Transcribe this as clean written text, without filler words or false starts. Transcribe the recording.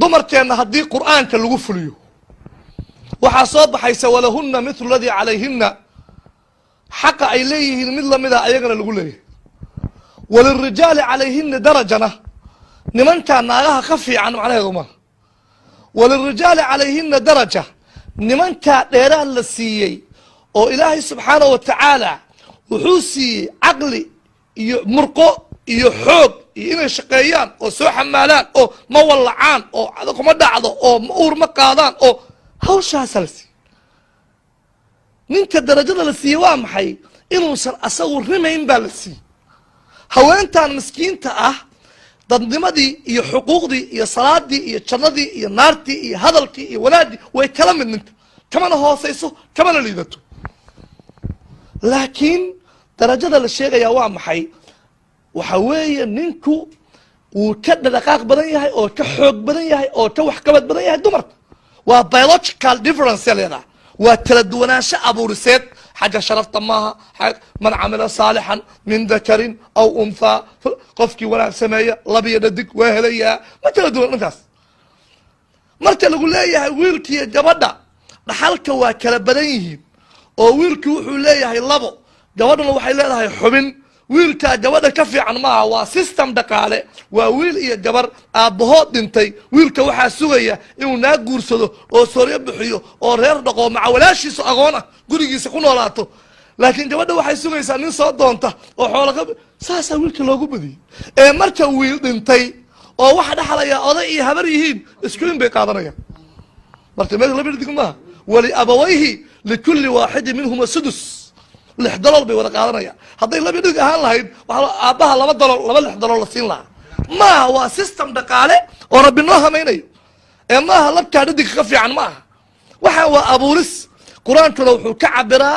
dumarteenna haddii qur'aanka lagu fuliyo waxaa soo baxaysa walahunna mithlu ladii calayhinna xaqa ay leeyihiin mid lamida ayagana lagu leeyahay walirijaali calayhinna darajana nimankaa naagaha ka fiican macnaheedu maaha walirijaali calayhinna daraja nimankaa dheeraad la siiyey oo ilaahay subxaanahu wa tacaala wuxuu siiyey caqli iyo murqo iyo xoog iyo inay shaqeeyaan oo soo xamaalaan oo ma wallacaan oo kuma dhacdo oo ma uur ma qaadaan oo hawshaasaa la siiyey ninka darajada la siiyey waa maxay inuusan asagu rimayn baa la siiyey haweentan miskiinta ah dadnimadii iyo xuquuqdii iyo salaadii iyo jannadii iyo naartii iyo hadalkii iyo wanaagii way kala mid ninta kamana hoosayso kamana liidato laakiin darajada la sheegayaa waa maxay waxa weeye ninku wuu ka dhaqaaq badan yahay oo ka xoog badan yahay oo ka waxqabad badan yahay dumarka waa biological difference leedahay waa kala duwanaansho abuuriseed xagga sharafta maaha man camila saalixan min dakarin aw unthaa qofkii wanaag sameeya labiyo dhadig waa helayaa ma kala duwan dhankaas marka lagu leeyahay wiilkiiyo gabadha dhaxalka waa kala badan yihiin oo wiilkii wuxuu leeyahay labo gabadhuna waxay leedahay xubin wiilkaa gabadha ka fiican maaha waa system dhaqaale waa wiil iyo gabar aabbahood dhintay wiilka waxaa sugaya inuu naa guursado oo sooryo bixiyo oo reer dhaqoo maca walaashiisu aqoon ah gurigiisa ku noolaato laakiin gabadha waxay sugaysaa nin soo doonta oo xoolaqa saasaa wiilka loogu badiyey ee marka wiil dhintay oo waxa dhaxlaya oday iyo habar yihiin isku in bay qaadanayaan marka meel laba dhidig maaha wali abawayhi likulli waaxidin minhuma sudus $6 bay wada qaadanayaan hadday laba dhig ahaan lahayd waxaa aabbaha $2 la siin lahaa maaha waa system dhaqaale oo rabbi noo hamaynayo ee maaha labkaa dhadig ka fiican maaha waxaan waa abuuris qur-aankuna wuxuu ka cabiraa